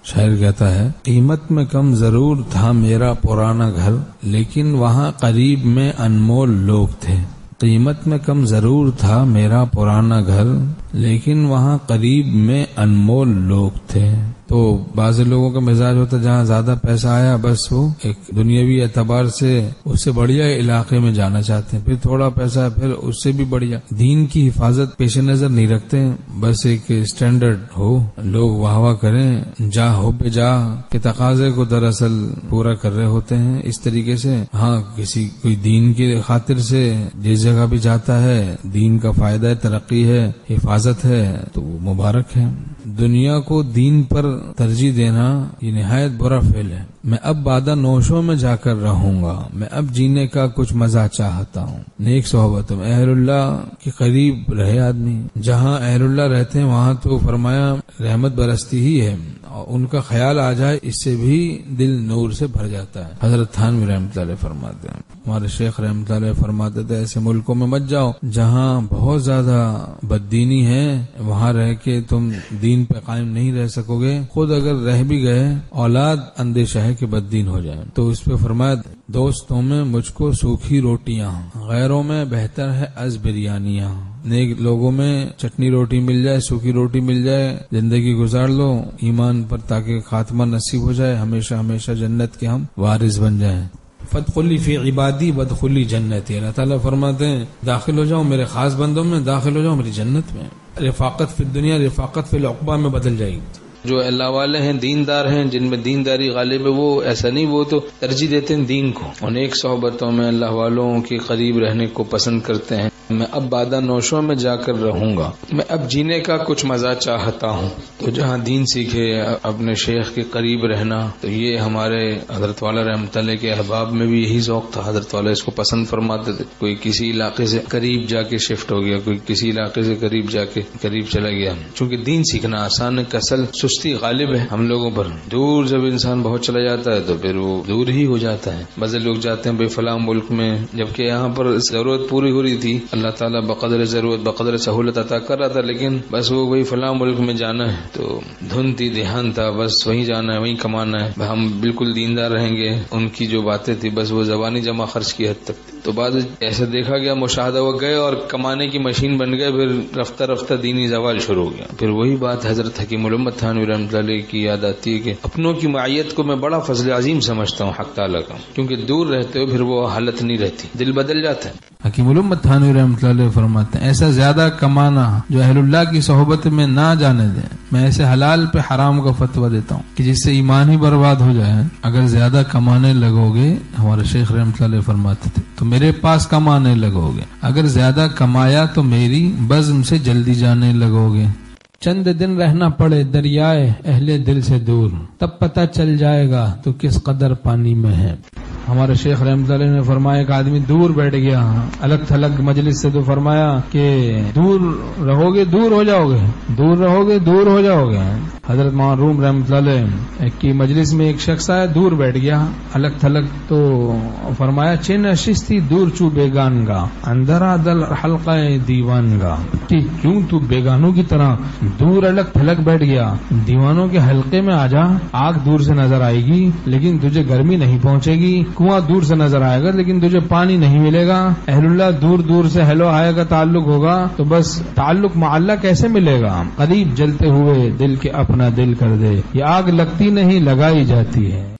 شاعر کہتا ہے، قیمت میں کم ضرور تھا میرا پرانا گھر، لیکن وہاں قریب میں انمول لوگ تھے۔ قیمت میں کم ضرور تھا میرا پرانا گھر، لیکن وہاں قریب میں انمول لوگ تھے۔ تو بعض لوگوں کا مزاج ہوتا ہے جہاں زیادہ پیسہ آیا بس وہ ایک دنیاوی اعتبار سے اس سے بڑھیا علاقے میں جانا چاہتے ہیں، پھر تھوڑا پیسہ پھر اس سے بھی بڑھیا، دین کی حفاظت پیش نظر نہیں رکھتے ہیں، بس ایک اسٹینڈرڈ ہو، لوگ واہ واہ کریں، جا ہو پہ جا کے تقاضے کو دراصل پورا کر رہے ہوتے ہیں۔ اس طریقے سے ہاں کسی کوئی دین کی خاطر سے جس جگہ بھی جاتا ہے، دین کا فائدہ ہے، ترقی ہے، حفاظت ہے، تو وہ مبارک ہے۔ دنیا کو دین پر ترجیح دینا یہ نہایت برا فعل ہے۔ میں اب بادہ نوشوں میں جا کر رہوں گا، میں اب جینے کا کچھ مزہ چاہتا ہوں۔ نیک صحبتوں میں اہل اللہ کے قریب رہے آدمی، جہاں اہل اللہ رہتے ہیں وہاں تو فرمایا رحمت برستی ہی ہے، اور ان کا خیال آ جائے اس سے بھی دل نور سے بھر جاتا ہے۔ حضرت تھانوی رحمۃ اللہ فرماتے ہیں، ہمارے شیخ رحمۃ اللہ فرماتے تھے ایسے ملکوں میں مت جاؤ جہاں بہت زیادہ بددینی ہے، وہاں رہ کے تم دین پہ قائم نہیں رہ سکو گے، خود اگر رہ بھی گئے اولاد اندیشہ ہے کہ بددین ہو جائے۔ تو اس پہ فرمایا دوستوں میں مجھ کو سوکھی روٹیاں، غیروں میں بہتر ہے از بریانیاں۔ نیک لوگوں میں چٹنی روٹی مل جائے، سوکھی روٹی مل جائے، زندگی گزار لو ایمان پر تاکہ خاتمہ نصیب ہو جائے، ہمیشہ ہمیشہ جنت کے ہم وارث بن جائیں۔ فادخلی فی عبادی وادخلی جنتی، اللہ تعالیٰ فرماتے ہیں داخل ہو جاؤ میرے خاص بندوں میں، داخل ہو جاؤ میری جنت میں۔ رفاقت فی الدنیا رفاقت فی العقبہ میں بدل جائے گی۔ جو اللہ والے ہیں، دیندار ہیں، جن میں دینداری غالب ہے، وہ ایسا نہیں، وہ تو ترجیح دیتے ہیں دین کو، اور نیک صحبتوں میں اللہ والوں کے قریب رہنے کو پسند کرتے ہیں۔ میں اب بادہ نوشوں میں جا کر رہوں گا، میں اب جینے کا کچھ مزہ چاہتا ہوں۔ تو جہاں دین سیکھے، اپنے شیخ کے قریب رہنا، تو یہ ہمارے حضرت والا رحمۃ اللہ کے احباب میں بھی یہی ذوق تھا۔ حضرت والا اس کو پسند فرماتے تھے، کوئی کسی علاقے سے قریب جا کے شفٹ ہو گیا، کوئی کسی علاقے سے قریب جا کے قریب چلا گیا، چونکہ دین سیکھنا آسان ہے، کسل سستی غالب ہے ہم لوگوں پر۔ دور جب انسان بہت چلا جاتا ہے تو پھر وہ دور ہی ہو جاتا ہے۔ بعض لوگ جاتے ہیں بے فلاں ملک میں، جبکہ یہاں پر ضرورت پوری ہو رہی تھی، اللہ تعالیٰ بقدر ضرورت بقدر سہولت عطا کر رہا تھا، لیکن بس وہ وہی فلاں ملک میں جانا ہے، تو دھن تھی دھیان تھا، بس وہیں جانا ہے، وہیں کمانا ہے، ہم بالکل دیندار رہیں گے۔ ان کی جو باتیں تھی بس وہ زبانی جمع خرچ کی حد تک تھی۔ تو بعد ایسا دیکھا گیا، مشاہدہ ہو گئے اور کمانے کی مشین بن گئے، پھر رفتہ رفتہ دینی زوال شروع ہو گیا۔ پھر وہی بات حضرت حکیم الامت تھانوی رحمۃ اللہ کی یاد آتی ہے کہ اپنوں کی معیت کو میں بڑا فضل عظیم سمجھتا ہوں حق تعالیٰ کا، کیونکہ دور رہتے ہو پھر وہ حالت نہیں رہتی، دل بدل جاتا ہے۔ حکیم الامت تھانوی رحمۃ اللہ فرماتے ہیں ایسا زیادہ کمانا جو اہل اللہ کی صحبت میں نہ جانے دیں، میں ایسے حلال پہ حرام کا فتویٰ دیتا ہوں کہ جس سے ایمان ہی برباد ہو جائے۔ اگر زیادہ کمانے لگو گے، ہمارے شیخ رحمۃ اللہ فرماتے تھے، تو میرے پاس کمانے لگو گے، اگر زیادہ کمایا تو میری بزم سے جلدی جانے لگو گے۔ چند دن رہنا پڑے دریائے اہل دل سے دور، تب پتہ چل جائے گا تو کس قدر پانی میں ہے۔ ہمارے شیخ رحمۃ اللہ نے فرمایا ایک آدمی دور بیٹھ گیا الگ تھلگ مجلس سے، تو فرمایا کہ دور رہو گے دور ہو جاؤ گے، دور رہو گے دور ہو جاؤ گے۔ حضرت معروم رحمۃ اللہ کی مجلس میں ایک شخص آیا، دور بیٹھ گیا الگ تھلگ، تو فرمایا چھ نشستی دور چو بیگان گا، اندرا دل حلقہ دیوان گا، کہ کیوں تو بیگانوں کی طرح دور الگ تھلگ بیٹھ گیا، دیوانوں کے حلقے میں آ جا، آگ دور سے نظر آئے گی لیکن تجھے گرمی نہیں پہنچے گی، کنواں دور سے نظر آئے گا لیکن تجھے پانی نہیں ملے گا، اہل اللہ دور دور سے ہیلو آئے گا تعلق ہوگا، تو بس تعلق مع اللہ کیسے ملے گا؟ قریب جلتے ہوئے دل کے اپنا دل کر دے، یہ آگ لگتی نہیں لگائی جاتی ہے۔